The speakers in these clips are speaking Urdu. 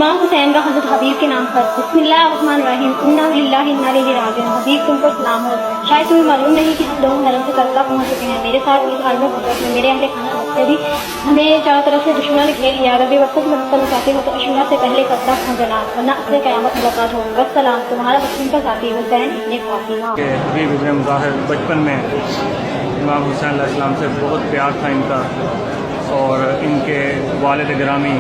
امام حسین کا حضرت حبیب کے نام پر بسم اللہ الرحمن الرحیم انا للہ انا الیہ راجعون۔ حبیب تم پر سلام ہو، شاید تمہیں معلوم نہیں کہ ہم لوگ نرم سے کربلا پہنچ چکے ہیں۔ میرے ساتھ اس حال میں غربت میں میرے اہل خانہ سے بھی ہمیں چاروں طرف سے دشمنوں نے گھیر لیا۔ اگر بے وقت مدد چاہتے ہو تو عاشورہ سے پہلے کربلا پہنچ جانا، ورنہ اصل قیامت ملاقات ہوگی۔ والسلام، تمہارا بچپن کا ساتھی حسین ابن فاطمہ۔ حبیب ابن مظاہر بچپن میں امام حسین علیہ السلام سے بہت پیار تھا ان کا، اور ان کے والد گرامی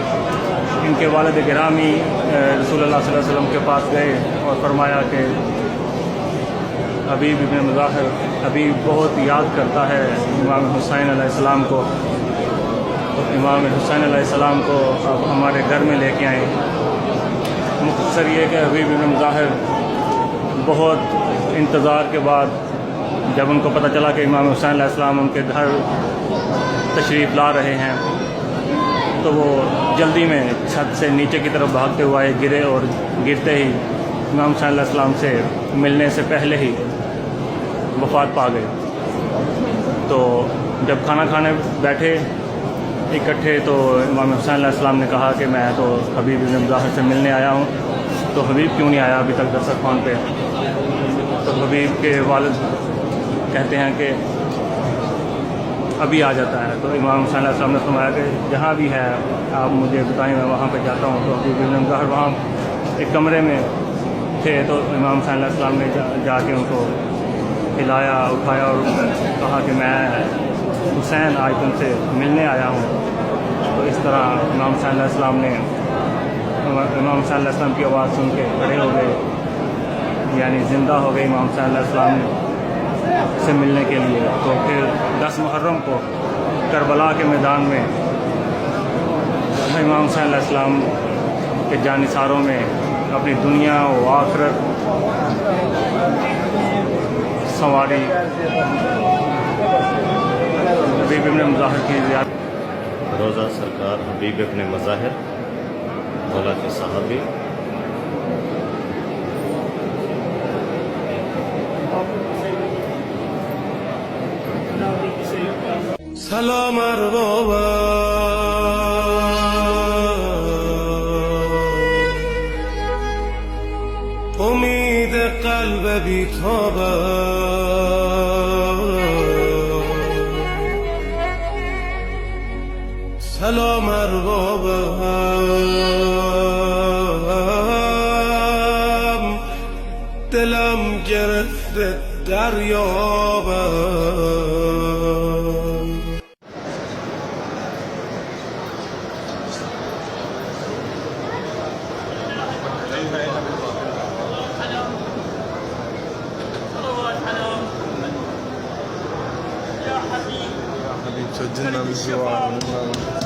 رسول اللہ صلی اللہ علیہ وسلم کے پاس گئے اور فرمایا کہ حبیب ابن مظاہر حبیب بہت یاد کرتا ہے امام حسین علیہ السلام کو، تو امام حسین علیہ السلام کو اب ہمارے گھر میں لے کے آئیں۔ مختصر یہ کہ حبیب ابن مظاہر بہت انتظار کے بعد جب ان کو پتہ چلا کہ امام حسین علیہ السلام ان کے گھر تشریف لا رہے ہیں، تو وہ جلدی میں چھت سے نیچے کی طرف بھاگتے ہوئے آئے، گرے اور گرتے ہی امام حسین علیہ السلام سے ملنے سے پہلے ہی وفات پا گئے۔ تو جب کھانا کھانے بیٹھے اکٹھے تو امام حسین علیہ السلام نے کہا کہ میں تو حبیب ابن مظاہر سے ملنے آیا ہوں، تو حبیب کیوں نہیں آیا ابھی تک دسترخوان پہ؟ تو حبیب کے والد کہتے ہیں کہ ابھی آ جاتا ہے۔ تو امام حسین علیہ السلام نے فرمایا کہ جہاں بھی ہے آپ مجھے بتائیں، میں وہاں پہ جاتا ہوں۔ تو حبیب ابن مظاہر وہاں ایک کمرے میں تھے، تو امام حسین علیہ السلام نے جا کے ان کو ہلایا اٹھایا اور کہا کہ میں حسین آج تم سے ملنے آیا ہوں۔ تو اس طرح امام حسین علیہ السلام کی آواز سن کے کھڑے ہو گئے، یعنی زندہ ہو گئے امام حسین علیہ السلام سے ملنے کے لیے۔ تو پھر 10 محرم کو کربلا کے میدان میں امام حسین علیہ السلام کے جانثاروں میں اپنی دنیا و آخرت سنواری حبیب ابن مظاہر کی زیارت۔ روزہ سرکار حبیب ابن مظاہر مولا کے صحابی، سلام اربابا امید قلب بی‌تابا، سلام اربابا دلم گرفته دریابا۔ حبيب سجلنا بالدعاء